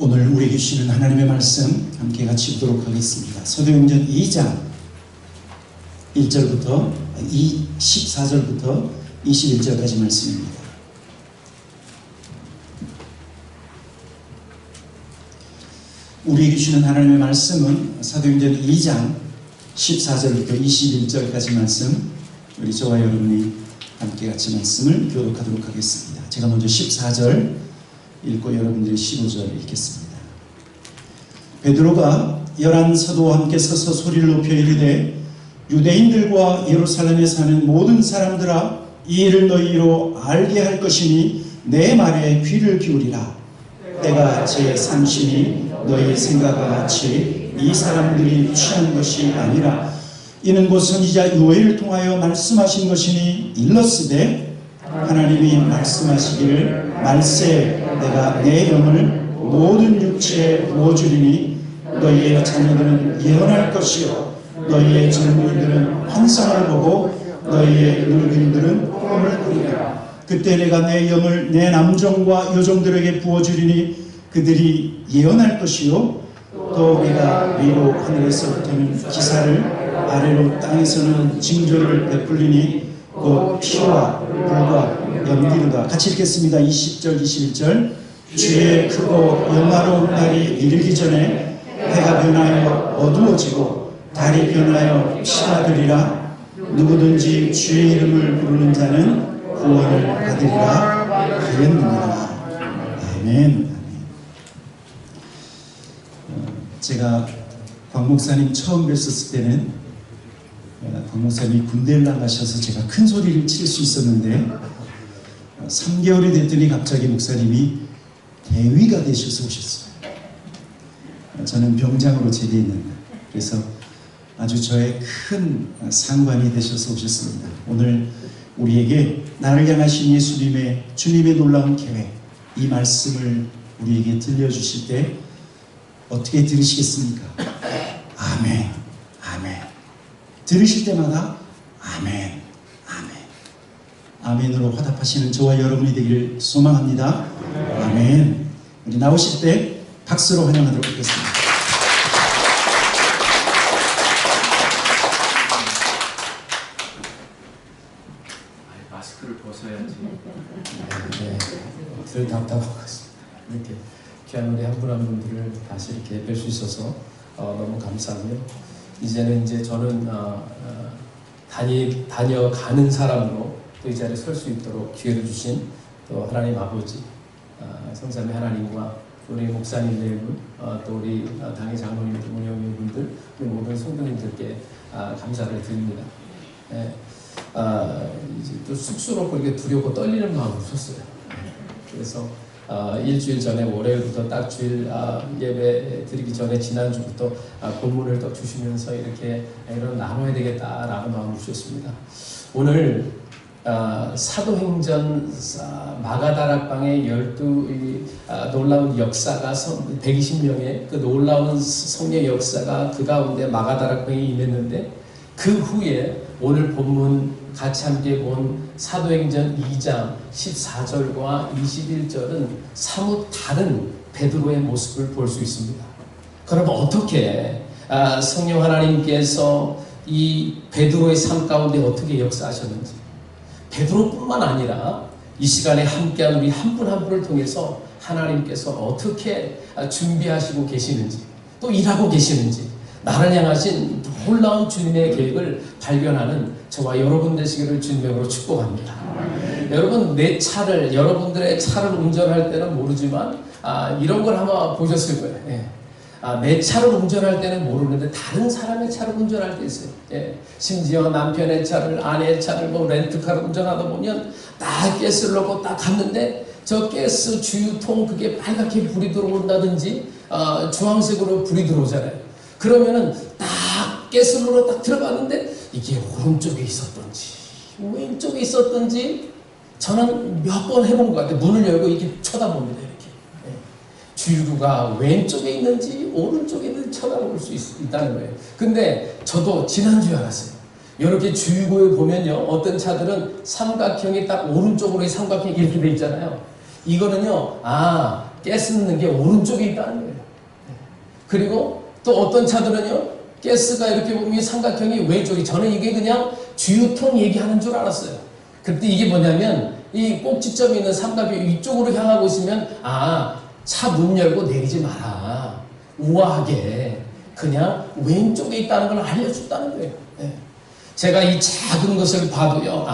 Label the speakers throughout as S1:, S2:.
S1: 오늘 우리에게 주시는 하나님의 말씀 함께 같이 보도록 하겠습니다. 사도행전 2장 1절부터 14절부터 21절까지 말씀입니다. 우리에게 주시는 하나님의 말씀은 사도행전 2장 14절부터 21절까지 말씀, 우리 저와 여러분이 함께 같이 말씀을 교독하도록 하겠습니다. 제가 먼저 14절 읽고 여러분들이 15절 읽겠습니다. 베드로가 11 사도와 함께 서서 소리를 높여 이르되 유대인들과 예루살렘에 사는 모든 사람들아, 이 일을 너희로 알게 할 것이니 내 말에 귀를 기울이라. 때가 제 삼심이 너희 생각과 같이 이 사람들이 취한 것이 아니라 이는 곧 선지자 요엘을 통하여 말씀하신 것이니 일렀으되 하나님이 말씀하시기를 말세 내가 내 영을 모든 육체에 부어주리니 너희의 자녀들은 예언할 것이요 너희의 젊은이들은 환상을 보고 너희의 늙은이들은 꿈을 꾸리라. 그때 내가 내 영을 내 남종과 여종들에게 부어주리니 그들이 예언할 것이요 또 내가 위로 하늘에서부터는 기사를 아래로 땅에서는 징조를 베풀리니 곧 피와 불과 연기로다. 같이 읽겠습니다. 20절 21절. 주의 크고 영화로운 날이 이르기 전에 해가 변하여 어두워지고 달이 변하여 피가 되리라. 누구든지 주의 이름을 부르는 자는 구원을 받으리라 하였느니라. 아멘. 제가 광 목사님 처음 뵀었을 때는 광 목사님이 군대를 나가셔서 제가 큰 소리를 칠 수 있었는데 3개월이 됐더니 갑자기 목사님이 대위가 되셔서 오셨어요. 저는 병장으로 제대했는데, 그래서 아주 저의 큰 상관이 되셔서 오셨습니다. 오늘 우리에게 나를 향하신 예수님의 주님의 놀라운 계획, 이 말씀을 우리에게 들려주실 때 어떻게 들으시겠습니까? 아멘, 아멘. 들으실 때마다 아멘, 아멘, 아멘으로 화답하시는 저와 여러분이 되기를 소망합니다. 아멘. 우리 나오실 때 박수로 환영하도록 하겠습니다.
S2: 마스크를 벗어야지.
S3: 네, 늘 답답하고 있습니다. 이렇게 귀한 우리 한 분 한 분들을 다시 이렇게 뵐 수 있어서 너무 감사하고요. 이제는 이제 저는 다녀가는 사람으로 또 이 자리에 설 수 있도록 기회를 주신 또 하나님 아버지, 성삼위 하나님과 우리 목사님 네 분, 또 우리 당의 장로님들, 운영위원분들, 우리 모든 성도님들께 감사를 드립니다. 네, 이제 또 쑥스럽고 이렇게 두렵고 떨리는 마음으로 섰어요. 그래서 일주일 전에 월요일부터 딱 주일 예배 드리기 전에 지난주부터 본문을 또 주시면서 이렇게 이런 나눠야 되겠다라는 마음을 주셨습니다. 오늘 사도행전 마가다락방의 12 놀라운 역사가 120명의 그 놀라운 성령 역사가 그 가운데 마가다락방에 임했는데, 그 후에 오늘 본문 같이 함께 본 사도행전 2장 14절과 21절은 사뭇 다른 베드로의 모습을 볼 수 있습니다. 그러면 어떻게 성령 하나님께서 이 베드로의 삶 가운데 어떻게 역사하셨는지, 베드로뿐만 아니라 이 시간에 함께한 우리 한 분 한 분을 통해서 하나님께서 어떻게 준비하시고 계시는지, 또 일하고 계시는지, 나를 향하신 놀라운 주님의 계획을 발견하는 저와 여러분 되시기를 주님으로 축복합니다. 여러분, 여러분들의 차를 운전할 때는 모르지만 이런 걸 아마 보셨을 거예요. 내 차를 운전할 때는 모르는데 다른 사람의 차를 운전할 때 있어요. 심지어 남편의 차를, 아내의 차를 렌트카를 운전하다 보면 딱 가스를 넣고 딱 갔는데 저 가스 주유통 그게 빨갛게 불이 들어온다든지 주황색으로 불이 들어오잖아요. 그러면은 딱 가스炉로 딱 들어갔는데 이게 오른쪽에 있었던지 왼쪽에 있었던지 저는 몇 번 해본 것 같아요. 문을 열고 이렇게 쳐다봅니다. 이렇게 주유구가 왼쪽에 있는지 오른쪽에 있는지 쳐다볼 수 있다는 거예요. 근데 저도 지난주에 알았어요. 이렇게 주유구에 보면요, 어떤 차들은 삼각형이 딱 오른쪽으로 삼각형이 이렇게 돼 있잖아요. 이거는요, 가스 넣는 게 오른쪽에 있다는 거예요. 그리고 또 어떤 차들은요, 가스가 이렇게 보면 삼각형이 왼쪽이, 저는 이게 그냥 주유통 얘기하는 줄 알았어요. 그때 이게 뭐냐면 이 꼭지점이 있는 삼각형 이쪽으로 향하고 있으면 차 문 열고 내리지 마라, 우아하게 그냥 왼쪽에 있다는 걸 알려줬다는 거예요. 제가 이 작은 것을 봐도요,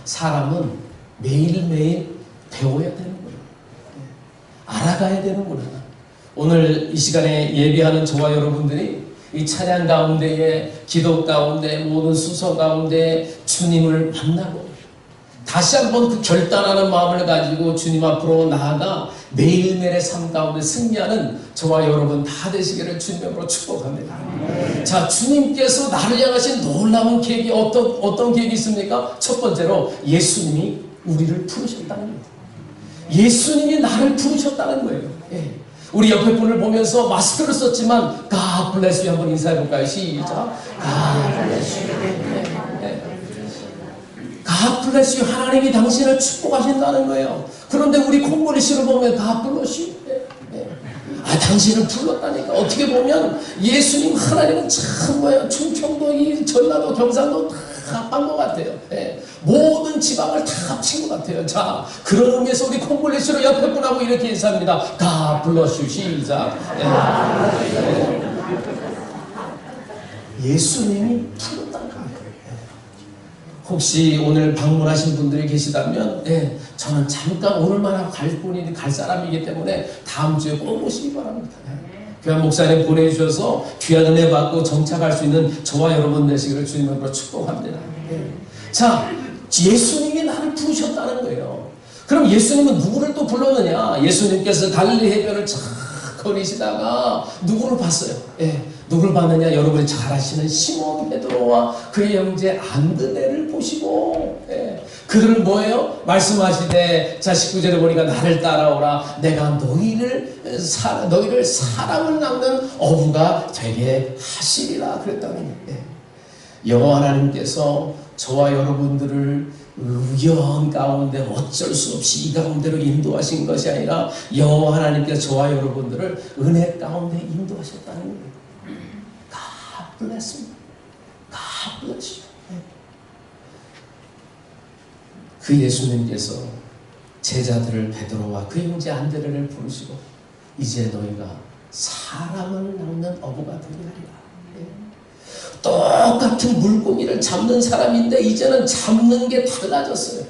S3: 사람은 매일매일 배워야 되는 거예요. 알아가야 되는구나. 오늘 이 시간에 예배하는 저와 여러분들이 이 찬양 가운데에, 기도 가운데, 모든 수서 가운데 주님을 만나고 다시 한번 그 결단하는 마음을 가지고 주님 앞으로 나아가 매일매일의 삶 가운데 승리하는 저와 여러분 다 되시기를 주님으로 축복합니다. 자, 주님께서 나를 향하신 놀라운 계획이 어떤 계획이 있습니까? 첫 번째로 예수님이 우리를 부르셨다는 거예요. 예수님이 나를 부르셨다는 거예요. 우리 옆에 분을 보면서 마스크를 썼지만 God bless you 한번 인사해 볼까요? 시작. God bless you. God bless you. 하나님이 당신을 축복하신다는 거예요. 그런데 우리 콩고리시를 보면 God bless you. 당신을 불렀다니까. 어떻게 보면 예수님, 하나님은 참 충청도, 이 전라도, 경상도 다 합한 것 같아요. 모든 지방을 다 합친 것 같아요. 자, 그런 의미에서 우리 콩고리시로 옆에 분하고 이렇게 인사합니다. God bless you. 시작. 예수님이 불렀다는 거예요. 혹시 오늘 방문하신 분들이 계시다면, 저는 잠깐 오늘만 갈 사람이기 때문에 다음 주에 꼭 오시기 바랍니다. 귀한 목사님 보내주셔서 귀한 은혜 받고 정착할 수 있는 저와 여러분 되시기를 주님으로 축복합니다. 자, 예수님이 나를 부르셨다는 거예요. 그럼 예수님은 누구를 또 불렀느냐? 예수님께서 갈릴리 해변을 쫙 거리시다가 누구를 봤어요? 누구를 봤느냐? 여러분이 잘 아시는 시몬 베드로와 그의 형제 안드레를 보시고, 그들은 뭐예요? 말씀하시되, 자 19절에 보니까 나를 따라오라, 내가 너희를 사람을 낚는 어부가 되게 하시리라 그랬다는 거예요. 여호와 하나님께서 저와 여러분들을 우연 가운데 어쩔 수 없이 이 가운데로 인도하신 것이 아니라 여호와 하나님께서 저와 여러분들을 은혜 가운데 인도하셨다는 거예요. God bless you. God bless you. 그 예수님께서 제자들을 베드로와 그 형제 안드레를 부르시고 이제 너희가 사람을 낚는 어부가 되리라. 똑같은 물고기를 잡는 사람인데 이제는 잡는 게 달라졌어요.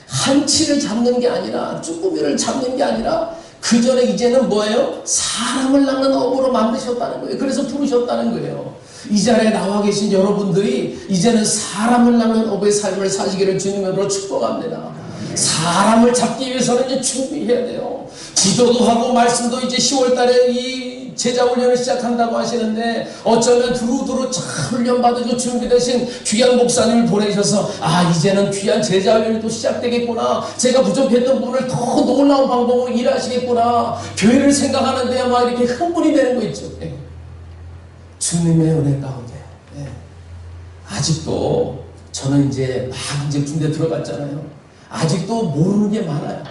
S3: 한치를 잡는 게 아니라, 쭈꾸미를 잡는 게 아니라 그 전에 이제는 뭐예요? 사람을 낚는 어부로 만드셨다는 거예요. 그래서 부르셨다는 거예요. 이 자리에 나와 계신 여러분들이 이제는 사람을 낚는 어부의 삶을 사시기를 주님으로 축복합니다. 사람을 잡기 위해서는 이제 준비해야 돼요. 기도도 하고 말씀도 이제 10월달에 이 제자 훈련을 시작한다고 하시는데 어쩌면 두루두루 잘 훈련받으시고 준비되신 귀한 목사님을 보내셔서 이제는 귀한 제자 훈련이 또 시작되겠구나, 제가 부족했던 부분을 더 놀라운 방법으로 일하시겠구나, 교회를 생각하는데 막 이렇게 흥분이 되는 거 있죠. 주님의 은혜 가운데 아직도 저는 이제 군대 들어갔잖아요. 아직도 모르는 게 많아요.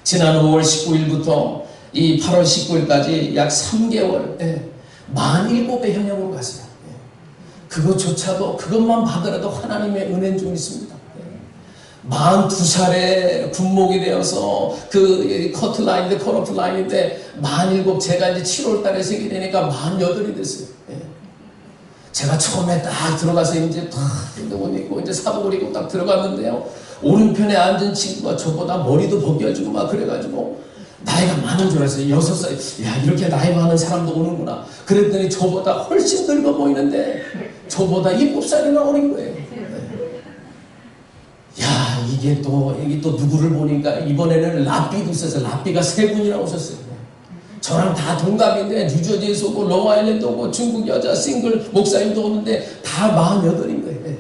S3: 지난 5월 19일부터 이 8월 19일까지 약 3개월 47배 현역으로 갔어요. 그것만 받으라도 하나님의 은혜는 좀 있습니다. 42살에 군목이 되어서 그 커트라인인데 컷오프라인인데 47, 제가 이제 7월 달에 생이 되니까 48이 됐어요. 제가 처음에 딱 들어가서 이제 딱 운동을 입고 이제 사복을 입고 딱 들어갔는데요, 오른편에 앉은 친구가 저보다 머리도 벗겨지고 막 그래가지고 나이가 많은 줄 알았어요. 6살. 야, 이렇게 나이 많은 사람도 오는구나. 그랬더니 저보다 훨씬 늙어 보이는데 저보다 7살이나 어린 거예요. 야, 이게 또 누구를 보니까 이번에는 라삐도 있었어요. 라삐가 3분이나 오셨어요. 저랑 다 동갑인데 뉴저지에서 오고 롱아일랜드 오고 중국 여자 싱글 목사님도 오는데 다 48인 거예요.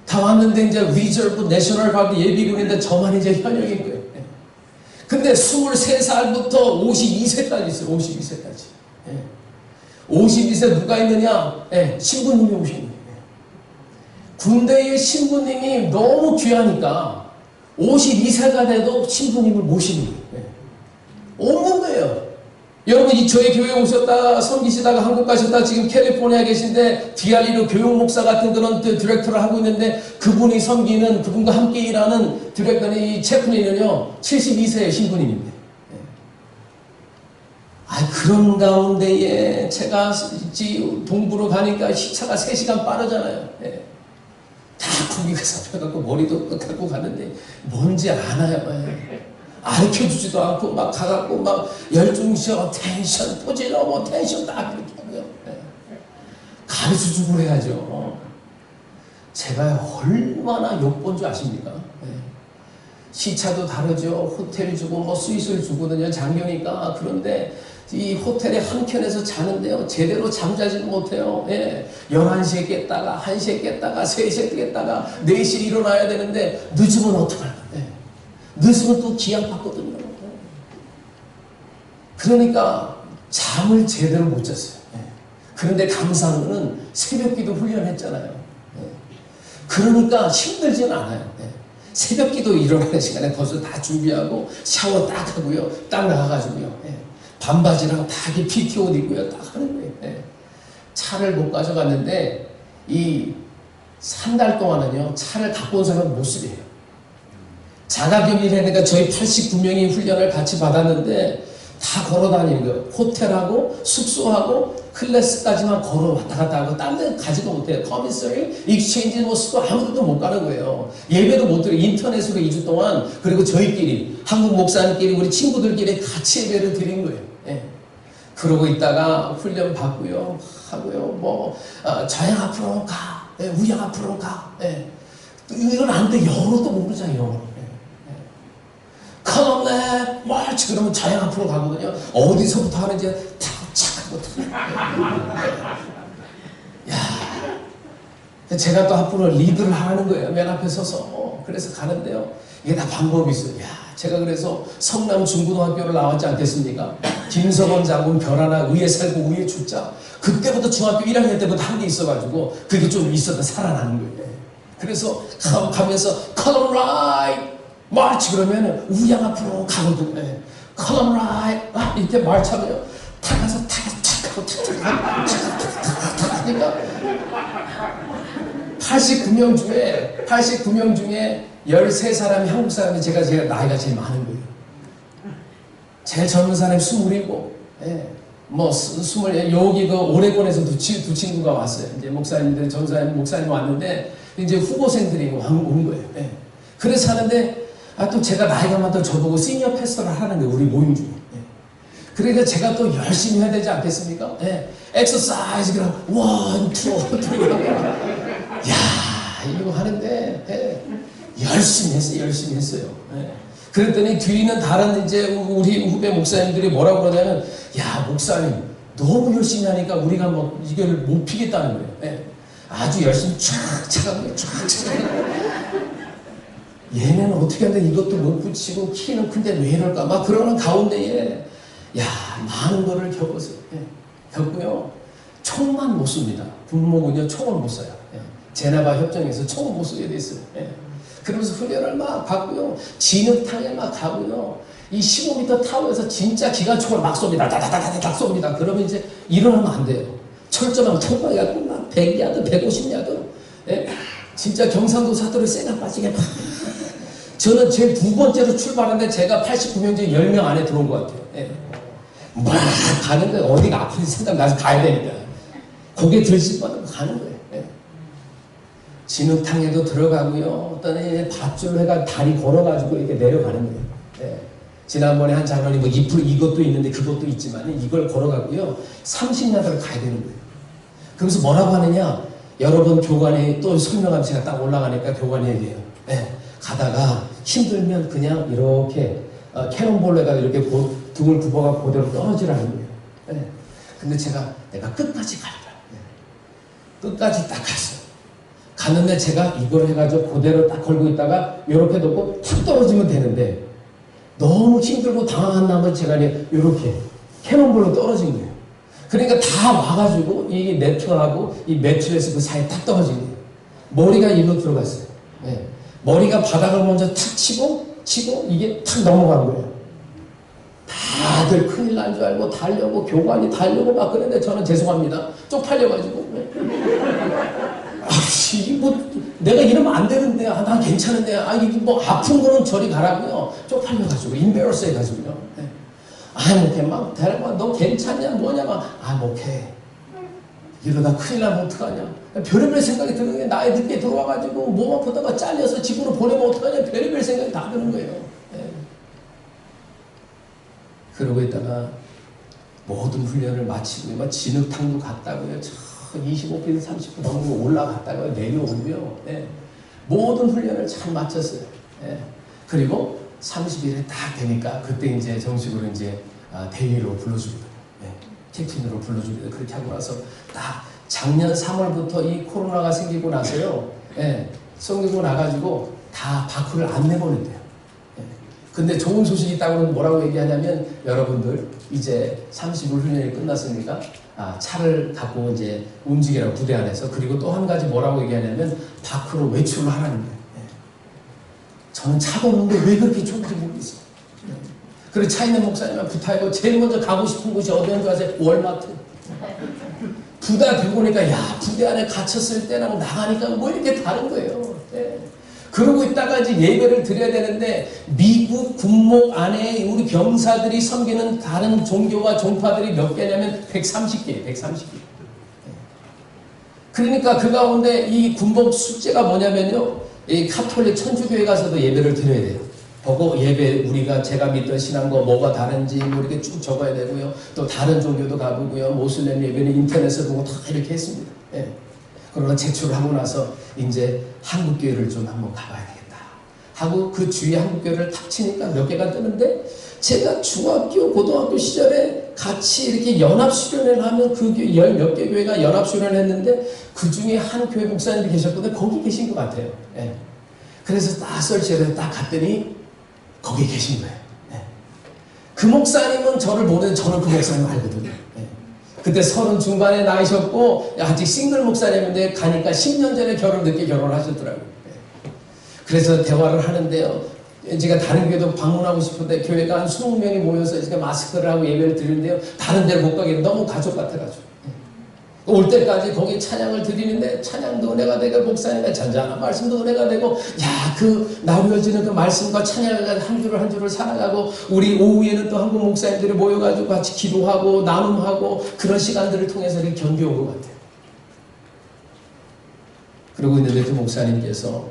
S3: 다 왔는데 이제 리저브 내셔널 가드 예비군인데 저만 이제 현역인 거예요. 근데 23살부터 52세까지 있어요. 52세까지. 52세 누가 있느냐? 신부님이 오신 거예요. 군대의 신부님이 너무 귀하니까 52세가 돼도 신부님을 모시는 거예요. 없는 거예요. 여러분, 이 저희 교회 오셨다가 섬기시다가 한국 가셨다가 지금 캘리포니아 계신데 디알리로 교육 목사 같은 그런 디렉터를 하고 있는데 그분이 섬기는 그분과 함께 일하는 디렉터는 이 체프니는요 72세의 신부님인데 그런 가운데에 제가 동부로 가니까 시차가 3시간 빠르잖아요. 다 거기 잡혀갖고 머리도 갖고 갔는데 뭔지 알아요. 가르쳐주지도 않고 막 가갖고 막 열중시어 텐션 포질러 뭐 텐션 딱 이렇게 하고요. 가르쳐주고 그래야죠. 제가 얼마나 욕본 줄 아십니까? 시차도 다르죠. 호텔 주고 뭐 스윗을 주거든요. 장교니까. 그런데 이 호텔의 한켠에서 자는데요. 제대로 잠자지도 못해요. 11시에 깼다가 1시에 깼다가 3시에 깼다가 4시에 일어나야 되는데 늦으면 어떡할까? 늦으면 또 기약받거든요. 그러니까 잠을 제대로 못 잤어요. 그런데 감사한 거는 새벽기도 훈련했잖아요. 그러니까 힘들지는 않아요. 새벽기도 일어나는 시간에 벌써 다 준비하고 샤워 딱 하고요. 딱 나가가지고요. 반바지랑 다 이렇게 PT 옷 입고요. 딱 하는 거예요. 차를 못 가져갔는데 이 3달 동안은요. 차를 갖고 온 사람은 못 쓰게 해요. 자가격리를 하니까 저희 89명이 훈련을 같이 받았는데 다 걸어 다니는 거예요. 호텔하고 숙소하고 클래스까지만 걸어 왔다 갔다 하고 딴 데 가지도 못해요. 커미서리, 익스체인지 뭐 수도 아무것도 못 가는 거예요. 예배도 못 드려요. 인터넷으로 2주 동안 그리고 저희끼리 한국 목사님끼리 우리 친구들끼리 같이 예배를 드린 거예요. 그러고 있다가 훈련 받고요. 하고요. 뭐 좌양 앞으로 가. 우양 앞으로 가. 이건 안 돼. 영어도 모르잖아요. 영어. Come on left, march. 그러면 좌양 앞으로 가거든요. 어디서부터 하는지 착 하고 야, 제가 또 앞으로 리드를 하는 거예요. 맨 앞에 서서. 그래서 가는데요. 이게 다 방법이 있어요. 제가 그래서 성남 중고등학교를 나왔지 않겠습니까? 김석원 장군 별하나 의에 살고 의에 죽자. 그때부터 중학교 1학년 때부터 한 게 있어가지고 그게 좀 있었다 살아나는 거예요. 그래서 가면서 column right, march 그러면 우양 앞으로 가거든요. column right, 이때 말차고요. 탁 가서 탁 하고 탁 하니까 89명 중에 13사람이 한국 사람이 제가 나이가 제일 많은 거예요. 제일 젊은 사람이 27. 뭐 20. 여기 그 오레곤에서 두 친구가 왔어요. 이제 목사님들 전사님 목사님 왔는데 이제 후보생들이 온 거예요. 그래서 하는데 또 제가 나이가 많다고 저보고 시니어 패스터를 하는 거예요. 우리 모임 중에. 그러니까 제가 또 열심히 해야 되지 않겠습니까? 엑서사이즈 그럼 1, 2, 3 야 이거 하는데 열심히 했어요. 그랬더니 뒤에 있는 다른 이제 우리 후배 목사님들이 뭐라고 그러냐면 야 목사님 너무 열심히 하니까 우리가 뭐 이걸 못 피겠다는 거예요. 아주 열심히 쫙 차가고요. 얘네는 어떻게 하는데 이것도 못 붙이고 키는 큰데 왜 이럴까 막 그러는 가운데에 야 많은 거를 겪고요. 총만 못 씁니다. 군목은요 총을 못 써요. 제네바 협정에서 총을 못 쓰게 됐어요. 그러면서 훈련을 막 받고요. 진흙탕에 막 가고요. 이 15m 타워에서 진짜 기관총을 막 쏩니다. 다다다다닥 쏩니다. 그러면 이제 일어나면 안 돼요. 철저하면 통과해갖고 막 100야드, 150야드. 진짜 경상도 사투리 쎄가 빠지게 막. 저는 제일 두 번째로 출발하는데 제가 89명 중에 10명 안에 들어온 것 같아요. 막 가는 거예요. 어디가 아픈지 생각나서 가야 되니까. 고개 들실 뻔하면 가는 거예요. 진흙탕에도 들어가고요. 어떤 밧줄로 해가 다리 걸어가지고 이렇게 내려가는 거예요. 지난번에 한 장로님 뭐 이것도 있는데 그것도 있지만 이걸 걸어가고요. 30야드를 가야 되는 거예요. 그러면서 뭐라고 하느냐? 여러분 교관에 또 설명하면 제가 딱 올라가니까 교관이 얘기해요. 가다가 힘들면 그냥 이렇게 캐논볼로 해가 이렇게 등을 굽어가 그대로 떨어지라는 거예요. 근데 내가 끝까지 갈 거야. 끝까지 딱 갔어요. 갔는데 제가 이걸 해가지고 그대로 딱 걸고 있다가 이렇게 놓고 툭 떨어지면 되는데 너무 힘들고 당황한 나머지 제가 이렇게 캐논볼로 떨어진 거예요. 그러니까 다 와가지고 이 네트하고 이 매트에서 그 사이에 딱 떨어진 거예요. 머리가 일로 들어갔어요. 머리가 바닥을 먼저 탁 치고 이게 탁 넘어간 거예요. 다 다들 큰일 난 줄 알고 달려고 교관이 달려고 막 그랬는데 저는 죄송합니다. 쪽팔려가지고. 이게 뭐 내가 이러면 안 되는데 난 괜찮은데 이게 뭐 아픈 거는 저리 가라고요. 쪽팔려가지고 인베러스 해가지고요. 목해 막 대략 너 괜찮냐 뭐냐 막 목해 이러다 큰일 나면 어떡하냐. 별의별 생각이 드는 게 나이 늦게 들어와가지고 몸 아프다가 잘려서 집으로 보내면 어떡하냐. 별의별 생각이 다 드는 거예요. 그러고 있다가 모든 훈련을 마치고 막 진흙탕도 갔다고요. 25분 30분 넘고 올라갔다가 내려오고요. 모든 훈련을 잘 마쳤어요. 그리고 30일에 딱 되니까 그때 이제 정식으로 이제 대위로 불러주거든요. 캡틴으로 불러주거든요. 그렇게 하고 나서 딱 작년 3월부터 이 코로나가 생기고 나서요. 생기고 나가지고 다 밖으로 안 내보낸대요. 근데 좋은 소식이 있다고는 뭐라고 얘기하냐면 여러분들 이제 30일 훈련이 끝났으니까 차를 갖고 이제 움직이라고 부대 안에서. 그리고 또 한 가지 뭐라고 얘기하냐면 밖으로 외출을 하라는 거예요. 저는 차가 없는데 왜 그렇게 좋은지 모르겠어요. 그리고 차 있는 목사님만 부탁하고 제일 먼저 가고 싶은 곳이 어디인지 아세요? 월마트. 부대 들고 오니까 부대 안에 갇혔을 때랑 나가니까 뭐 이렇게 다른 거예요. 그러고 있다가 이제 예배를 드려야 되는데 미국 군목 안에 우리 병사들이 섬기는 다른 종교와 종파들이 몇 개냐면 130개, 130개. 그러니까 그 가운데 이 군복 숙제가 뭐냐면요. 이 카톨릭 천주교회 가서도 예배를 드려야 돼요. 보고 예배 우리가 제가 믿던 신앙과 뭐가 다른지 뭐 이렇게 쭉 적어야 되고요. 또 다른 종교도 가보고요. 모슬렘 예배는 인터넷에 보고 다 이렇게 했습니다. 그러나 제출을 하고 나서 이제 한국교회를 좀 한번 가봐야 되겠다 하고 그 주위에 한국교회를 탁 치니까 몇 개가 뜨는데 제가 중학교 고등학교 시절에 같이 이렇게 연합수련회를 하면 그 열 몇 개 교회가 연합수련을 했는데 그 중에 한 교회 목사님이 계셨거든요. 거기 계신 것 같아요. 그래서 딱 설치해서 딱 갔더니 거기 계신 거예요. 그 목사님은 저를 모르는데 저는 그 목사님 알거든요. 그때 30 중반에 나이셨고 아직 싱글 목사님인데 가니까 10년 전에 늦게 결혼을 하셨더라고요. 그래서 대화를 하는데요. 제가 다른 교회도 방문하고 싶은데 교회가 한 20명이 모여서 이렇게 마스크를 하고 예배를 드리는데요. 다른 데를 못 가게 너무 가족 같아가지고. 올 때까지 거기 찬양을 드리는데 찬양도 은혜가 되고 목사님의 잔잔한 말씀도 은혜가 되고 그 나누어지는 그 말씀과 찬양을 한 줄을 한 줄을 살아가고 우리 오후에는 또 한국 목사님들이 모여가지고 같이 기도하고 나눔하고 그런 시간들을 통해서 이렇게 견뎌온 것 같아요. 그러고 있는데 그 목사님께서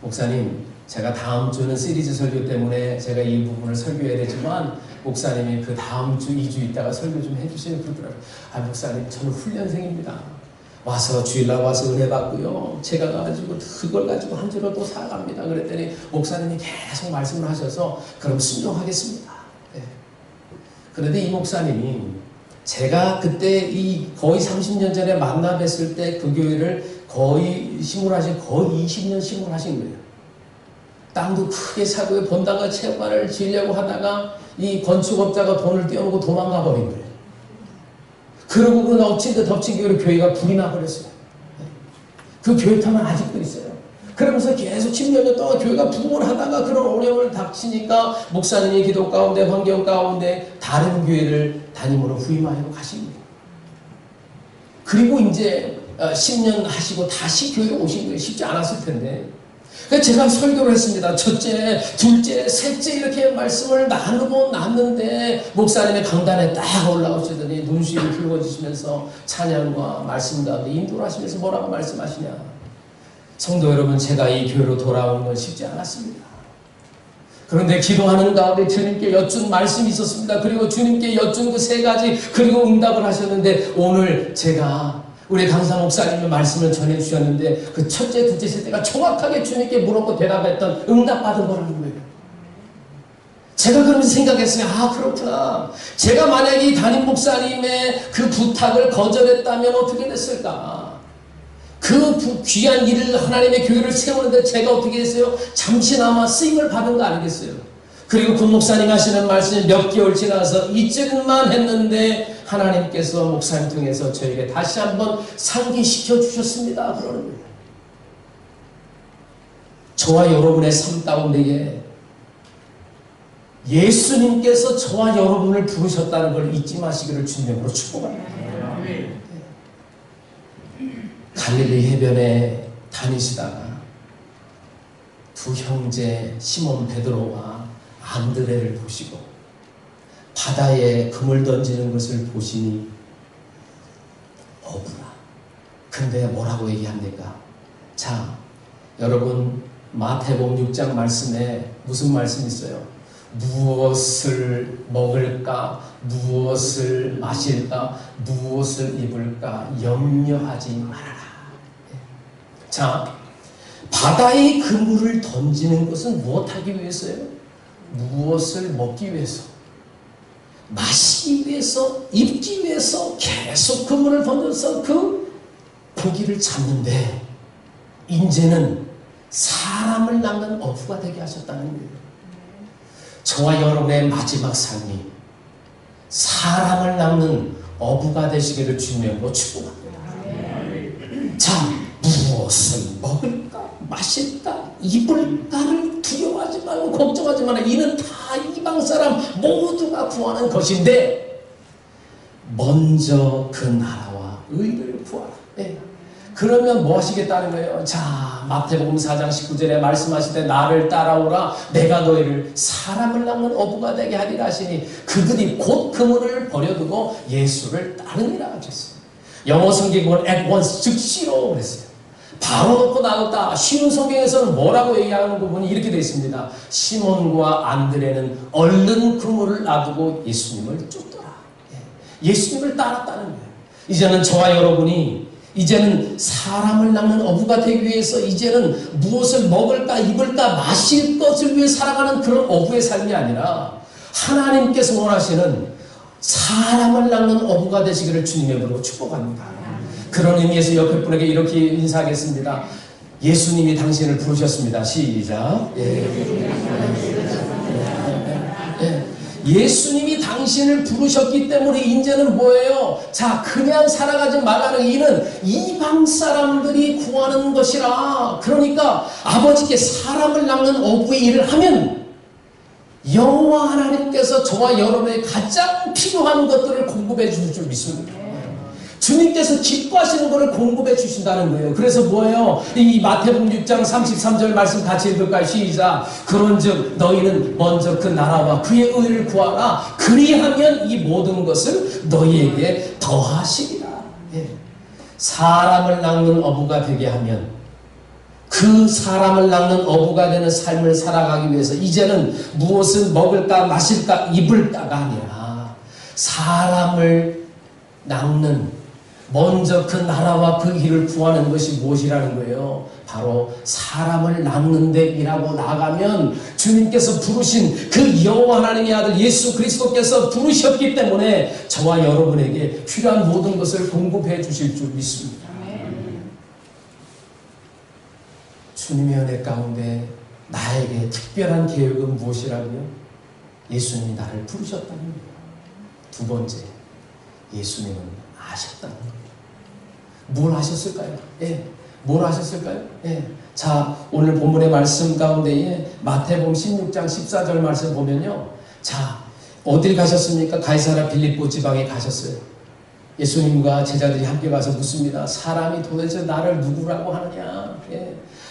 S3: 목사님 제가 다음 주는 시리즈 설교 때문에 제가 이 부분을 설교해야 되지만 목사님이 그 다음 주 2주 있다가 설교 좀 해주세요 그러더라고요. 목사님 저는 훈련생입니다. 와서 주일날 와서 은혜 받고요. 제가 가지고 그걸 가지고 한 주로 또 살아갑니다. 그랬더니 목사님이 계속 말씀을 하셔서 그럼 순종하겠습니다. 그런데 이 목사님이 제가 그때 거의 30년 전에 만나 뵀을 때 그 교회를 거의 심을하신 거의 20년 심을하신 거예요. 땅도 크게 사고 본당과 체육관을 지으려고 하다가 이 건축업자가 돈을 떼어놓고 도망가 버린 거예요. 그러고 그 엎친 데 덮친 교회가 불이 나버렸어요. 그 교회터는 아직도 있어요. 그러면서 계속 10여 년 동안 교회가 부흥을 하다가 그런 어려움을 닥치니까 목사님이 기도 가운데 환경 가운데 다른 교회를 담임으로 후임하고 가신 거예요. 그리고 이제 10년 하시고 다시 교회로 오신 거예요. 쉽지 않았을 텐데. 그래서 제가 설교를 했습니다. 첫째, 둘째, 셋째 이렇게 말씀을 나누고 났는데 목사님의 강단에 딱 올라오시더니 눈시를 붉어지시면서 찬양과 말씀 가운데 인도를 하시면서 뭐라고 말씀하시냐. 성도 여러분, 제가 이 교회로 돌아오는 건 쉽지 않았습니다. 그런데 기도하는 가운데 주님께 여쭌 말씀이 있었습니다. 그리고 주님께 여쭌 그 세 가지 그리고 응답을 하셨는데 오늘 제가 우리 강사 목사님의 말씀을 전해주셨는데 그 첫째, 둘째, 셋째가 정확하게 주님께 물었고 대답했던 응답받은 거라는 거예요. 제가 그러면서 생각했어요. 그렇구나. 제가 만약에 이 담임 목사님의 그 부탁을 거절했다면 어떻게 됐을까? 그 귀한 일을 하나님의 교회를 세우는데 제가 어떻게 했어요? 잠시나마 쓰임을 받은 거 아니겠어요? 그리고 군 목사님 하시는 말씀이 몇 개월 지나서 이쯤만 했는데 하나님께서 목사님 통해서 저에게 다시 한번 상기시켜 주셨습니다. 그러는 거예요. 저와 여러분의 삶 가운데에 예수님께서 저와 여러분을 부르셨다는 걸 잊지 마시기를 주님으로 축복합니다. 갈릴리 해변에 다니시다가 두 형제 시몬 베드로와 안드레를 보시고 바다에 금을 던지는 것을 보시니 어부라. 근데 뭐라고 얘기합니까? 자, 여러분 마태복음 6장 말씀에 무슨 말씀이 있어요? 무엇을 먹을까? 무엇을 마실까? 무엇을 입을까? 염려하지 말아라. 자, 바다에 그물을 던지는 것은 무엇하기 위해서요? 무엇을 먹기 위해서, 마시기 위해서, 입기 위해서 계속 그물을 던져서 그 고기를 잡는데 이제는 사람을 낚는 어부가 되게 하셨다는 거예요. 저와 여러분의 마지막 삶이 사람을 낚는 어부가 되시기를 주님으로 축복합니다. 자, 무엇을 먹을까, 마실까, 입을까를 두려워하지 말고 걱정하지 말고 이는 다 이방 사람 모두가 구하는 것인데 먼저 그 나라와 의를 구하라. 네. 그러면 뭐 하시겠다는 거예요? 자, 마태복음 4장 19절에 말씀하실 때 나를 따라오라 내가 너희를 사람을 낚는 어부가 되게 하리라 하시니 그들이 곧 그물을 버려두고 예수를 따르니라 하셨어요. 영어 성경은 at once 즉시로 그랬어요. 바로 놓고 나갔다. 쉬운 성경에서는 뭐라고 얘기하는 부분이 이렇게 되어 있습니다. 시몬과 안드레는 얼른 그물을 놔두고 예수님을 쫓더라. 예수님을 따랐다는 거예요. 이제는 저와 여러분이 이제는 사람을 낚는 어부가 되기 위해서 이제는 무엇을 먹을까 입을까 마실 것을 위해 살아가는 그런 어부의 삶이 아니라 하나님께서 원하시는 사람을 낚는 어부가 되시기를 주님의 이름으로 축복합니다. 그런 의미에서 옆에 분에게 이렇게 인사하겠습니다. 예수님이 당신을 부르셨습니다. 시작. 예수님이 당신을 부르셨기 때문에 이제는 뭐예요? 자, 그냥 살아가지 말라는 이는 이방 사람들이 구하는 것이라. 그러니까 아버지께 사람을 낚는 어부의 일을 하면 여호와 하나님께서 저와 여러분의 가장 필요한 것들을 공급해 주실 줄 믿습니다. 주님께서 기뻐하시는 것을 공급해 주신다는 거예요. 그래서 뭐예요? 이 마태복음 6장 33절 말씀 같이 읽을까요? 시작. 그런즉 너희는 먼저 그 나라와 그의 의를 구하라. 그리하면 이 모든 것을 너희에게 더하시리라. 사람을 낚는 어부가 되게 하면 그 사람을 낚는 어부가 되는 삶을 살아가기 위해서 이제는 무엇을 먹을까 마실까 입을까가 아니라 사람을 낚는 먼저 그 나라와 그 길을 구하는 것이 무엇이라는 거예요? 바로 사람을 낚는 데 일하고 나가면 주님께서 부르신 그 여호와 하나님의 아들 예수 그리스도께서 부르셨기 때문에 저와 여러분에게 필요한 모든 것을 공급해 주실 줄 믿습니다. 주님의 은혜 가운데 나에게 특별한 계획은 무엇이라고요? 예수님이 나를 부르셨다는 거예요. 두 번째, 예수님은 아셨다는 거예요. 뭘 하셨을까요? 뭘 하셨을까요? 자, 오늘 본문의 말씀 가운데에 마태복음 16장 14절 말씀 보면요. 자, 어딜 가셨습니까? 가이사랴 빌립보 지방에 가셨어요. 예수님과 제자들이 함께 가서 묻습니다. 사람이 도대체 나를 누구라고 하느냐?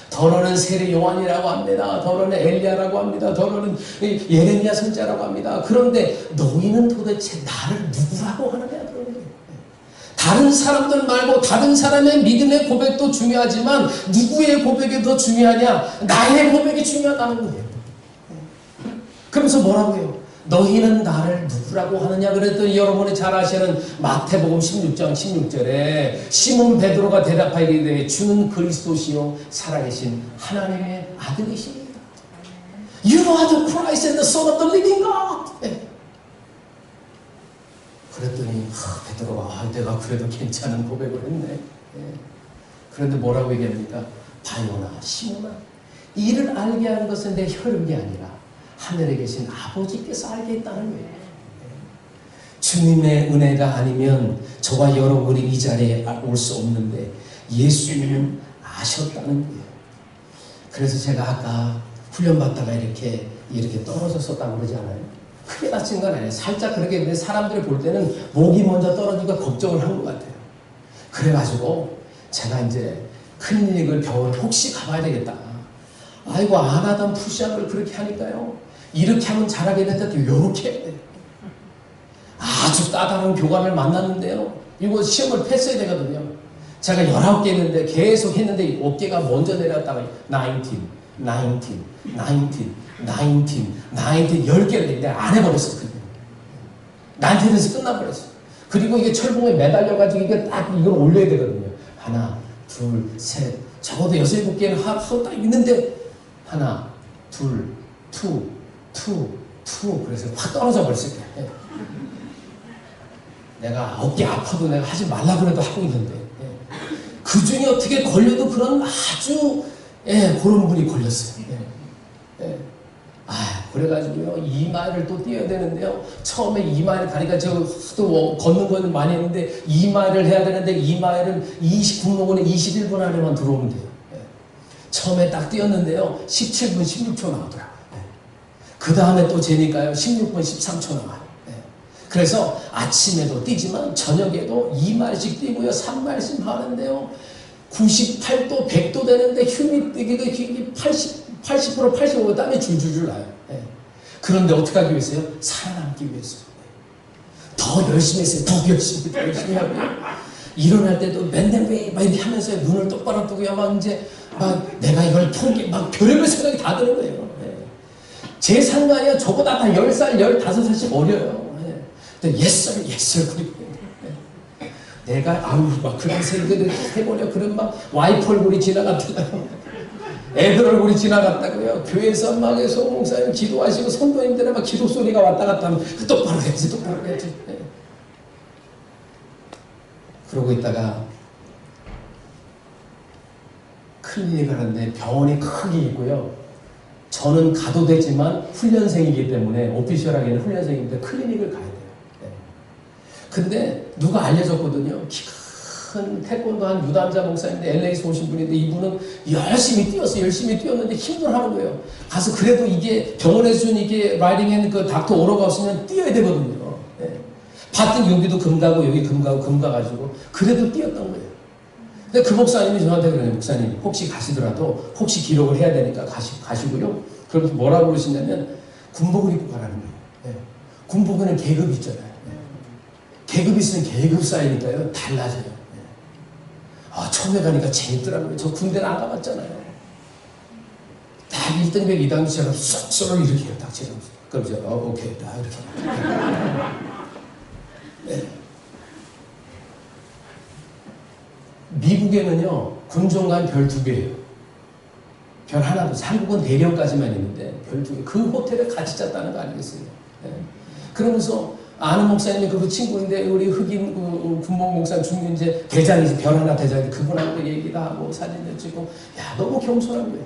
S3: 더러는 세례 요한이라고 합니다. 더러는 엘리야라고 합니다. 더러는 예레미야 선지자라고 합니다. 그런데 너희는 도대체 나를 누구라고 하느냐? 그러는 거예요. 다른 사람들 말고 다른 사람의 믿음의 고백도 중요하지만 누구의 고백이 더 중요하냐? 나의 고백이 중요하다는 거예요. 그러면서 뭐라고 해요? 너희는 나를 누구라고 하느냐? 그랬더니 여러분이 잘 아시는 마태복음 16장 16절에 시몬 베드로가 대답하기를 주는 그리스도시요 살아계신 하나님의 아들이십니다. You are the Christ and the Son of the living God. 그랬더니 베드로가 내가 그래도 괜찮은 고백을 했네. 그런데 뭐라고 얘기합니까? 바요나 시몬아 이를 알게 하는 것은 내 혈육이 아니라 하늘에 계신 아버지께서 알게 했다는 거예요. 주님의 은혜가 아니면 저와 여러분이 이 자리에 올 수 없는데 예수님은 아셨다는 거예요. 그래서 제가 아까 훈련받다가 이렇게 이렇게 떨어졌었다고 그러지 않아요? 크게 다친 건 아니에요. 살짝 그렇게 했는데 사람들이 볼 때는 목이 먼저 떨어지니까 걱정을 한 것 같아요. 그래가지고 제가 이제 클리닉을 병원 혹시 가봐야 되겠다. 아이고 안 하던 푸시업을 그렇게 하니까요. 이렇게 하면 잘하겠는데 이렇게 해야 돼요. 아주 따다른 교관을 만났는데요. 이거 시험을 패스해야 되거든요. 제가 19개 했는데 계속 했는데 어깨가 먼저 내렸다가 19, 10개를 했는데 안 해버렸어요. 나한테서 끝나버렸어요. 그리고 이게 철봉에 매달려가지고 이게 딱 이걸 올려야 되거든요. 하나, 둘, 셋. 적어도 6, 7개는 하고 딱 있는데 하나, 둘, 투. 그래서 확 떨어져 버렸어요. 내가 어깨 아파도 내가 하지 말라 그래도 하고 있는데 그 중에 어떻게 걸려도 그런 아주 그런 분이 걸렸어요. 그래가지고요 이마일을 또 뛰어야 되는데요. 처음에 이마일 가니까 제가 또 걷는 거는 많이 했는데 이마일을 해야 되는데 이마일은 29분은 21분 안에만 들어오면 돼요. 처음에 딱 뛰었는데요 17분 16초 나오더라고요. 그 다음에 또 재니까요 16분 13초 나와요. 그래서 아침에도 뛰지만 저녁에도 2마일씩 뛰고요 3마일씩 하는데요 98도 100도 되는데 휴미 뛰기가 80% 85% 땀이 줄줄줄 나요. 그런데 어떻게 하기 위해서요? 살아남기 위해서 더 열심히 했어요. 더 열심히 하고요. 일어날 때도 맨날 막 이렇게 하면서 눈을 똑바로 뜨고요 막 이제 막 내가 이걸 막 별의별 생각이 다 드는 거예요. 제 상관이요 저보다 다 10살 15살씩 어려요. 근데 옛설 그리고 내가 막 그런 생각을 해보려 그런 막 와이프 얼굴이 지나갔다고요. 애들 얼굴이 지나갔다고요. 교회에서 막 목사님 기도하시고 성도님들의 막 기도 소리가 왔다 갔다 하면 똑바로 해야지. 그러고 있다가 클리닉을 하는데 병원이 크게 있고요. 저는 가도 되지만 훈련생이기 때문에 오피셜하게는 훈련생인데 클리닉을 가야 돼요. 근데 누가 알려줬거든요. 키 큰 태권도 한 유담자 목사인데 LA에서 오신 분인데 이분은 열심히 뛰었는데 힘들어하는 거예요. 가서 그래도 이게 병원에서 준 이게 라이딩 그 닥터 오러가 없으면 뛰어야 되거든요. 봤더니 여기도 금 가고 여기 금 가가지고 그래도 뛰었던 거예요. 근데 그 목사님이 저한테 그래요. 목사님 혹시 가시더라도 혹시 기록을 해야 되니까 가시고요. 그럼 뭐라고 그러시냐면 군복을 입고 가라는 거예요. 군복에는 계급이 있잖아요. 계급 있으면 계급 쌓이니까요 달라져요. 처음에 가니까 재밌더라고요. 저 군대는 안 가봤잖아요. 딱 1등병 2단계처럼 쏙 이렇게 해요. 딱 지금. 그럼 이제 오케이 딱 이렇게. 미국에는요 군종관 별 2개예요. 별 하나도. 한국은 대령까지만 있는데 별 2개. 그 호텔에 같이 잤다는 거 아니겠어요? 그러면서 아는 목사님이 그 친구인데 우리 흑인 군복 목사 중에 이제 대장이지 별 하나 대장이 그분하고 얘기도 하고 사진을 찍고 야 너무 겸손한 거예요.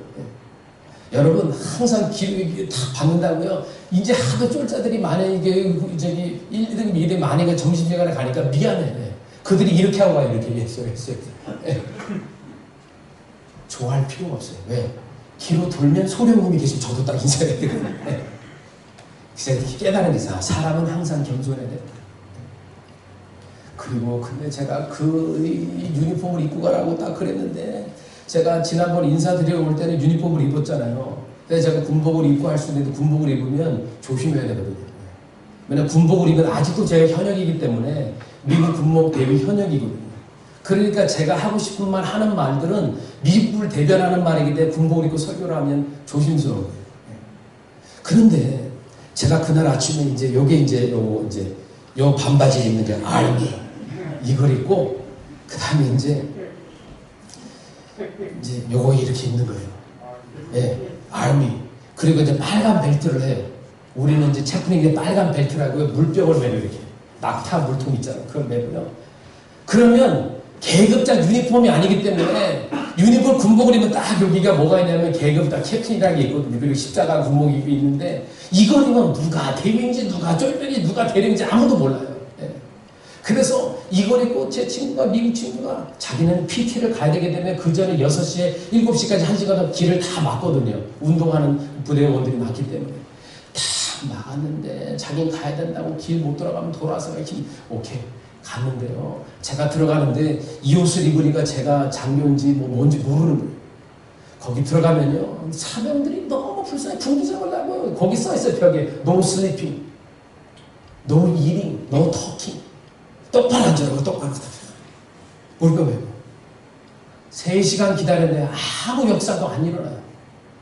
S3: 여러분 항상 기록이 다 받는다고요. 이제 하도 쫄자들이 많이 이게 저기 1등 2등 많이 점심시간에 가니까 미안해. 그들이 이렇게 하고 와요. 이렇게 했어요. 좋아할 필요가 없어요. 왜? 뒤로 돌면 소령님이 계시면 저도 딱 인사해야 되거든요. 그래서 깨달은 게 사람은 항상 겸손해야 된다. 그리고 근데 제가 그 유니폼을 입고 가라고 딱 그랬는데 제가 지난번 인사드리러 올 때는 유니폼을 입었잖아요. 그래서 제가 군복을 입고 할 수 있는데 군복을 입으면 조심해야 되거든요. 왜냐면 군복을 입으면 아직도 제가 현역이기 때문에 미국 군복 대비 현역이거든요. 그러니까 제가 하고 싶은 말 하는 말들은 미국을 대변하는 말이기 때문에 군복을 입고 설교를 하면 조심스러운 거예요. 그런데 제가 그날 아침에 이제 요 반바지 입는 게 아르미 이걸 입고 그 다음에 이제 요거 이렇게 입는 거예요. 아르미. 그리고 이제 빨간 벨트를 해요. 우리는 이제 체프닝에 빨간 벨트라고요. 물병을 매요 이렇게. 낙타 물통 있잖아요. 그걸 매고요. 그러면 계급장 유니폼이 아니기 때문에 유니폼 군복을 입으면 딱 여기가 뭐가 있냐면 계급 딱 캡틴이라는 게 있거든요. 그리고 십자가 군복이 있는데 이걸 입으면 누가 대령인지 누가 쫄병인지 누가 대령인지 아무도 몰라요. 그래서 이걸 입고 제 친구가 미국 친구가 자기는 PT를 가야 되기 때문에 그 전에 6시에 7시까지 1시간 길을 다 막거든요. 운동하는 부대원들이 많기 때문에. 막았는데 자기는 가야 된다고 길 못 들어가면 돌아서 이렇게 오케이 갔는데요. 제가 들어가는데 이 옷을 입으니까 제가 장교인지 뭐 뭔지 모르는 거예요. 거기 들어가면요 사병들이 너무 불쌍해 군기적을 나고요. 거기 써있어요 벽에 No sleeping, No eating, No talking. 똑바로 앉으라고 똑바로 우리가 왜 3시간 기다렸는데 아무 역사도 안 일어나요.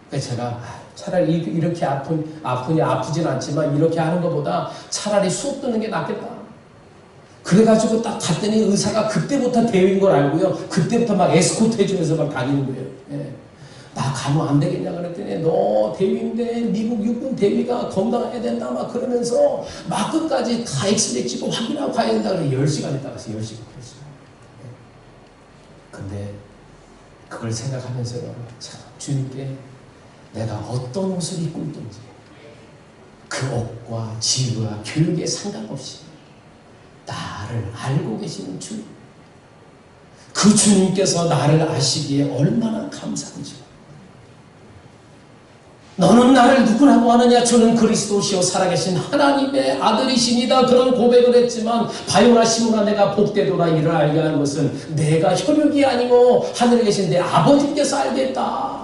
S3: 그래서 제가 차라리 이렇게 아프진 않지만 이렇게 하는 것보다 차라리 수업 듣는 게 낫겠다. 그래가지고 딱 갔더니 의사가 그때부터 대위인 걸 알고요. 그때부터 막 에스코트 해주면서 막 다니는 거예요. 예. 나 가면 안 되겠냐 그랬더니 너 대위인데 미국 육군 대위가 건강해야 된다 막 그러면서 막 끝까지 다 엑스레이 찍고 확인하고 가야 된다 그래. 10시간 있다 갔어요. 10시간. 근데 그걸 생각하면서요. 참 주님께 내가 어떤 옷을 입고 있든지 그 옷과 지위와 교육에 상관없이 나를 알고 계시는 주님, 그 주님께서 나를 아시기에 얼마나 감사한지. 너는 나를 누구라고 하느냐? 저는 그리스도시요 살아계신 하나님의 아들이시니다. 그런 고백을 했지만 바요나 시모나 내가 복되도다 이를 알게 하는 것은 내가 혈육이 아니고 하늘에 계신 내 아버지께서 알겠다.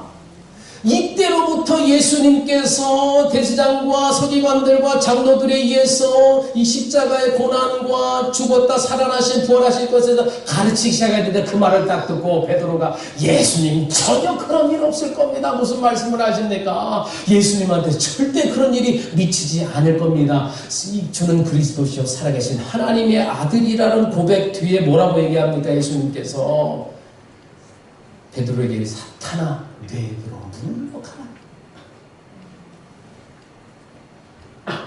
S3: 이때로부터 예수님께서 대제사장과 서기관들과 장로들에 의해서 이 십자가의 고난과 죽었다 살아나신 부활하실 것에 대해서 가르치기 시작했는데 그 말을 딱 듣고 베드로가 예수님 전혀 그런 일 없을 겁니다. 무슨 말씀을 하십니까? 예수님한테 절대 그런 일이 미치지 않을 겁니다. 주는 그리스도시요 살아계신 하나님의 아들이라는 고백 뒤에 뭐라고 얘기합니까? 예수님께서 베드로에게 사탄아 뇌로 물러가라.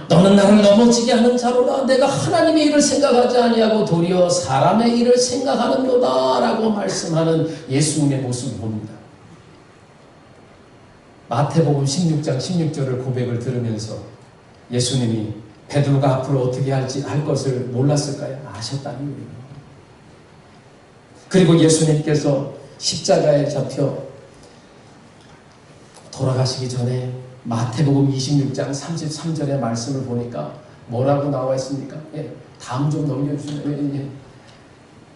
S3: 너는 나를 넘어지게 하는 자로라. 내가 하나님의 일을 생각하지 아니하고 도리어 사람의 일을 생각하는도다 라고 말씀하는 예수님의 모습을 봅니다. 마태복음 16장 16절을 고백을 들으면서 예수님이 베드로가 앞으로 어떻게 할지 할 것을 몰랐을까요? 아셨다는 거예요. 그리고 예수님께서 십자가에 잡혀 돌아가시기 전에 마태복음 26장 33절의 말씀을 보니까 뭐라고 나와 있습니까? 예, 다음 좀 넘겨주시면. 예.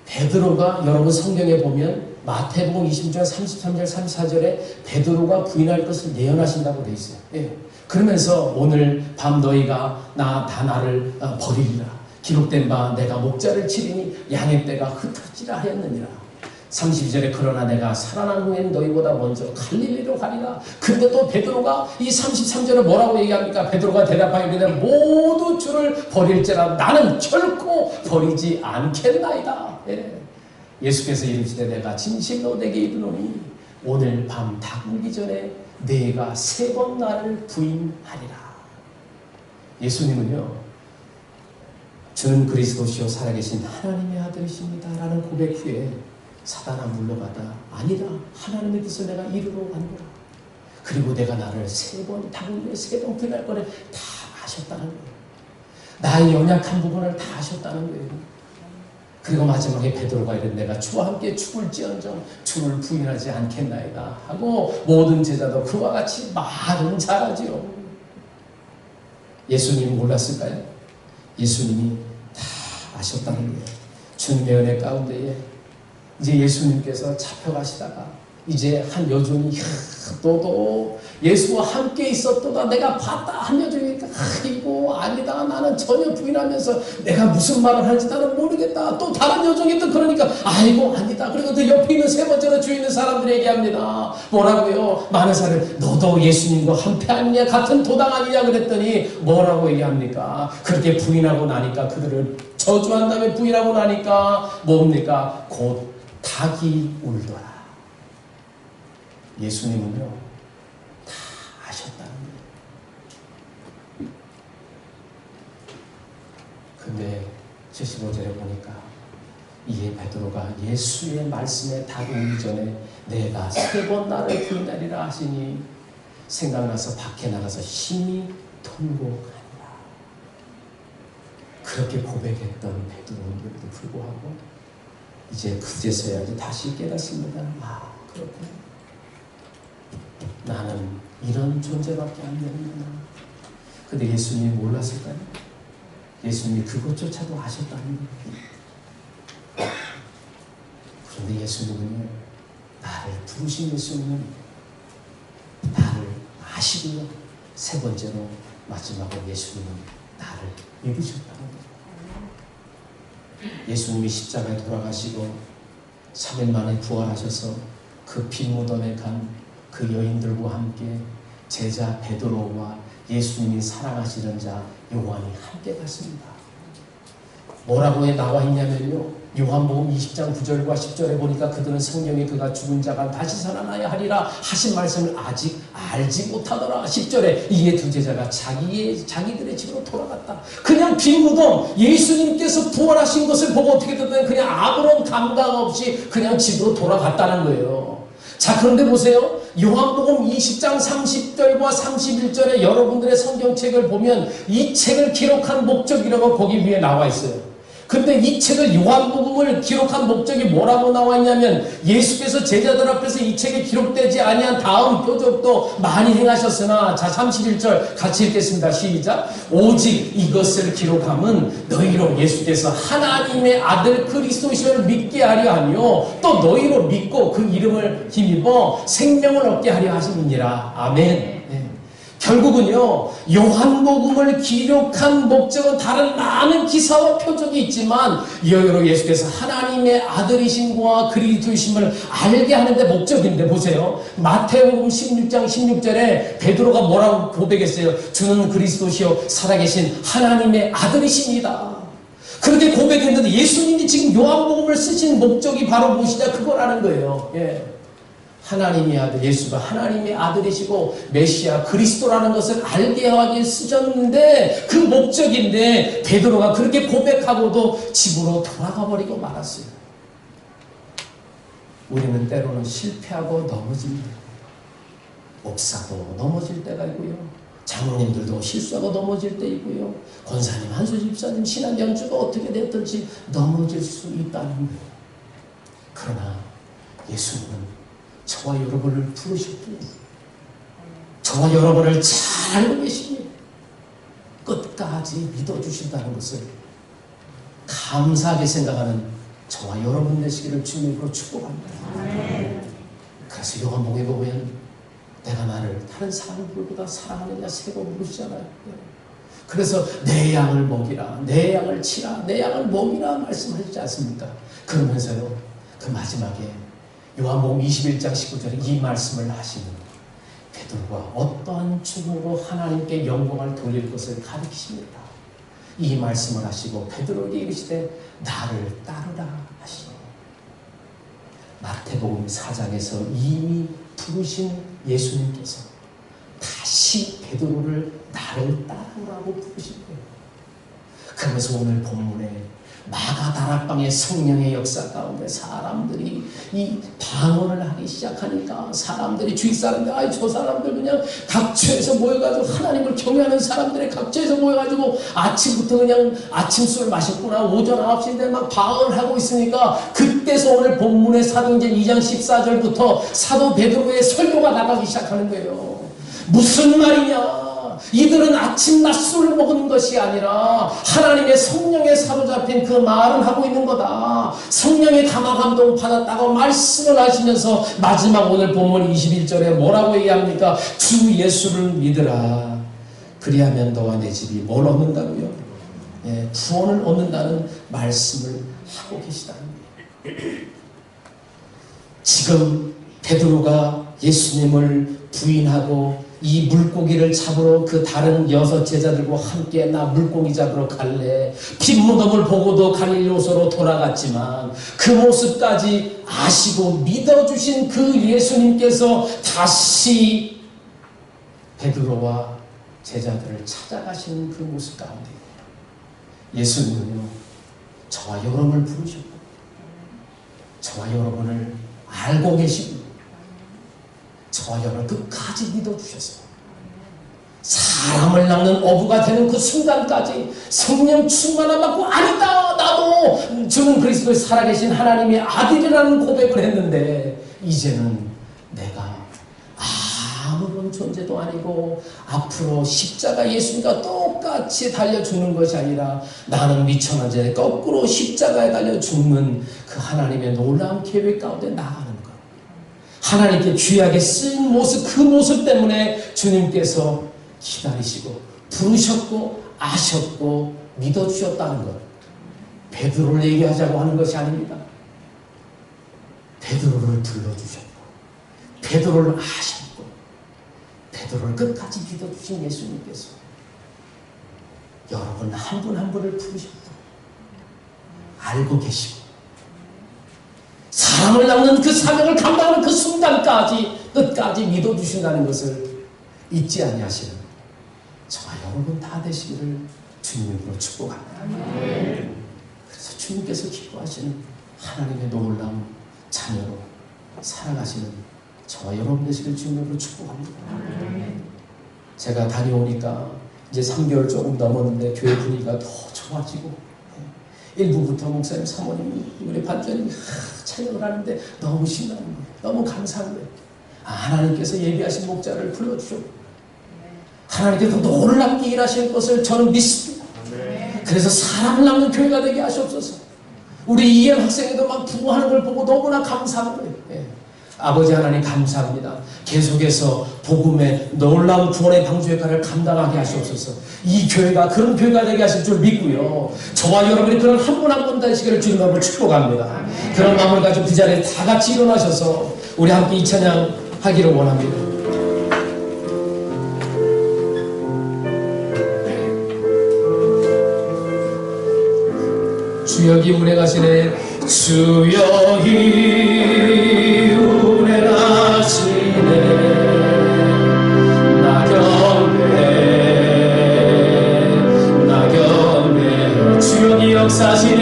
S3: 베드로가 여러분 성경에 보면 마태복음 26장 33절 34절에 베드로가 부인할 것을 예언하신다고 되어 있어요. 예. 그러면서 오늘 밤 너희가 나를 버리리라. 기록된 바 내가 목자를 치리니 양의 떼가 흩어지라 하였느니라. 32절에 그러나 내가 살아난 후엔 너희보다 먼저 갈릴리로 가리라. 근데 또 베드로가 이 33절에 뭐라고 얘기합니까? 베드로가 대답하기를 모두 주를 버릴지라 나는 결코 버리지 않겠나이다. 예. 예수께서 이르시되 내가 진실로 내게 이르노니 오늘 밤 다구기 전에 내가 3번 나를 부인하리라. 예수님은요 주는 그리스도시요 살아계신 하나님의 아들이십니다 라는 고백 후에 사단아 물러가다 아니다 하나님의 뜻을 내가 이루러 간다. 그리고 내가 나를 3번 다구기에 3번 부인할 거를 다 아셨다는 거예요. 나의 연약한 부분을 다 아셨다는 거예요. 그리고 마지막에 베드로가 이르되 내가 주와 함께 죽을지언정 주를 부인하지 않겠나이다 하고 모든 제자도 그와 같이 말은 잘하지요. 예수님이 몰랐을까요? 예수님이 다 아셨다는 거예요. 주님의 은혜 가운데에 이제 예수님께서 잡혀가시다가 이제 한 여종이 너도 예수와 함께 있었도다 내가 봤다 한 여종이 이거 아니다 나는 전혀 부인하면서 내가 무슨 말을 할지 나는 모르겠다. 또 다른 여종이 또 그러니까 아이고 아니다. 그리고 또 옆에 있는 3번째로 주위 있는 사람들이 얘기합니다. 뭐라고요? 많은 사람들 너도 예수님과 한패 아니냐 같은 도당 아니냐 그랬더니 뭐라고 얘기합니까? 그렇게 부인하고 나니까 그들을 저주한 다음에 부인하고 나니까 뭡니까? 곧 닭이 울더라. 예수님은요 다 아셨다는 거예요. 근데 75절에 보니까 이에 베드로가 예수의 말씀에 다가오기 전에 내가 3번 나를 부인하리라 하시니 생각나서 밖에 나가서 심히 통곡하니라. 그렇게 고백했던 베드로인데도 불구하고 이제 그제서야 다시 깨닫습니다. 아 그렇구나. 나는 이런 존재밖에 안 되는구나. 근데 예수님이 몰랐을까요? 예수님이 그것조차도 아셨다는 거예요. 그런데 예수님은요, 나를 부르신 예수님은 나를 아시고요, 세 번째로 마지막으로 예수님은 나를 믿으셨다는 거예요. 예수님이 십자가에 돌아가시고 3일 만에 부활하셔서 그 빈 무덤에 간 그 여인들과 함께 제자 베드로와 예수님이 사랑하시는 자 요한이 함께 갔습니다. 뭐라고 나와 있냐면요, 요한복음 20장 9절과 10절에 보니까 그들은 성령이 그가 죽은 자가 다시 살아나야 하리라 하신 말씀을 아직 알지 못하더라. 10절에 이에 두 제자가 자기들의 집으로 돌아갔다. 그냥 빈 무덤, 예수님께서 부활하신 것을 보고 어떻게 됐든 그냥 아무런 감각 없이 그냥 집으로 돌아갔다는 거예요. 자, 그런데 보세요. 요한복음 20장 30절과 31절에 여러분들의 성경책을 보면 이 책을 기록한 목적이라고 거기 위에 나와 있어요. 근데 이 책을 요한복음을 기록한 목적이 뭐라고 나와 있냐면, 예수께서 제자들 앞에서 이 책에 기록되지 아니한 다음 표적도 많이 행하셨으나, 자 31절 같이 읽겠습니다. 시작. 오직 이것을 기록함은 너희로 예수께서 하나님의 아들 그리스도시를 믿게 하려 하며 또 너희로 믿고 그 이름을 힘입어 생명을 얻게 하려 하심이니라. 아멘. 결국은요, 요한복음을 기록한 목적은 다른 많은 기사와 표적이 있지만 여기로 예수께서 하나님의 아들이심과 그리스도이심을 알게 하는데 목적인데, 보세요. 마태복음 16장 16절에 베드로가 뭐라고 고백했어요? 주는 그리스도시요 살아계신 하나님의 아들이십니다. 그렇게 고백했는데 예수님이 지금 요한복음을 쓰신 목적이 바로 무엇이냐, 그거라는 거예요. 하나님의 아들, 예수가 하나님의 아들이시고 메시아 그리스도라는 것을 알게 하기 쓰셨는데, 그 목적인데 베드로가 그렇게 고백하고도 집으로 돌아가 버리고 말았어요. 우리는 때로는 실패하고 넘어집니다. 목사도 넘어질 때가 있고요, 장로님들도 실수하고 넘어질 때 있고요, 권사님, 한수 집사님, 신앙 연주가 어떻게 됐든지 넘어질 수 있다는 거예요. 그러나 예수님은 저와 여러분을 부르셨기에, 저와 여러분을 잘 알고 계시기에 끝까지 믿어주신다는 것을 감사하게 생각하는 저와 여러분 되시기를 주님으로 축복합니다. 그래서 요한복음에 보면 내가 나를 다른 사람들보다 사랑하느냐 세고 물으시잖아요. 그래서 내 양을 먹이라, 내 양을 치라, 내 양을 먹이라 말씀하시지 않습니까? 그러면서요, 그 마지막에 요한복음 21장 19절에 이 말씀을 하시는 베드로가 어떠한 죽음으로 하나님께 영광을 돌릴 것을 가르치십니다. 이 말씀을 하시고 베드로에게 이르시되 나를 따르라 하시니, 마태복음 4장에서 이미 부르신 예수님께서 다시 베드로를 나를 따르라고 부르신 거예요. 그러면서 오늘 본문에 마가다락방의 성령의 역사 가운데 사람들이 이 방언을 하기 시작하니까 사람들이, 주위 사람들, 저 사람들 그냥 각처에서 모여가지고 하나님을 경외하는 사람들이 각처에서 모여가지고 아침부터 그냥 아침술 마셨구나, 오전 9시인데 막 방언을 하고 있으니까, 그때서 오늘 본문의 사도행전 2장 14절부터 사도 베드로의 설교가 나가기 시작하는 거예요. 무슨 말이냐? 이들은 아침 낮술을 먹은 것이 아니라 하나님의 성령에 사로잡힌 그 말을 하고 있는 거다. 성령의 감화 감동 받았다고 말씀을 하시면서 마지막 오늘 본문 21절에 뭐라고 얘기합니까? 주 예수를 믿으라. 그리하면 너와 내 집이 뭘 얻는다고요? 구원을 얻는다는 말씀을 하고 계시다는 거예요. 지금 베드로가 예수님을 부인하고 이 물고기를 잡으러 그 다른 6 제자들과 함께 나 물고기 잡으러 갈래, 빈 무덤을 보고도 갈릴리로서로 돌아갔지만 그 모습까지 아시고 믿어주신 그 예수님께서 다시 베드로와 제자들을 찾아가시는 그 모습 가운데 예수님은요, 저와 여러분을 부르셨고 저와 여러분을 알고 계시고 저와 여러분을 끝까지 믿어주셔서 사람을 낚는 어부가 되는 그 순간까지 성령 충만함 받고, 아니다, 나도 주는 그리스도의 살아계신 하나님의 아들이라는 고백을 했는데, 이제는 내가 아무런 존재도 아니고 앞으로 십자가 예수님과 똑같이 달려 죽는 것이 아니라 나는 미천한 죄 거꾸로 십자가에 달려 죽는 그 하나님의 놀라운 계획 가운데 나가는 것. 하나님께 귀하게 쓰인 모습, 그 모습 때문에 주님께서 기다리시고 부르셨고 아셨고 믿어주셨다는 것. 베드로를 얘기하자고 하는 것이 아닙니다. 베드로를 불러주셨고 베드로를 아셨고 베드로를 끝까지 믿어주신 예수님께서 여러분 한 분 한 분을 부르셨고 알고 계시고 사람을 낳는 그 사명을 감당하는 그 순간까지 끝까지 믿어주신다는 것을 잊지 아니하시는 저와 여러분 다 되시기를 주님으로 축복합니다. 그래서 주님께서 기뻐하시는 하나님의 놀라운 자녀로 살아가시는 저와 여러분 되시기를 주님으로 축복합니다. 제가 다녀오니까 이제 3개월 조금 넘었는데 교회 분위기가 더 좋아지고 1부부터 목사님, 사모님, 우리 반장님 찬양을 하는데 너무 신나는 거예요. 너무 감사한 거예요. 하나님께서 예비하신 목자를 불러주셨고 하나님께서 놀랍게 일하실 것을 저는 믿습니다. 그래서 사람을 낳는 교회가 되게 하시옵소서. 우리 이행 학생회도 막 부흥하는 걸 보고 너무나 감사한 거예요. 아버지 하나님 감사합니다. 계속해서 복음의 놀라운 구원의 방주 역할을 감당하게 하시옵소서. 이 교회가 그런 교회가 되게 하실 줄 믿고요. 저와 여러분이 그런 한 분 한 분 되시기를 주님으로 축복합니다. 그런 마음을 가지고 그 자리에 다 같이 일어나셔서 우리 함께 이 찬양 하기를 원합니다. 주여 기운에 가시네. 주여 기운에 가시네. 낙엽에 주여 기억사시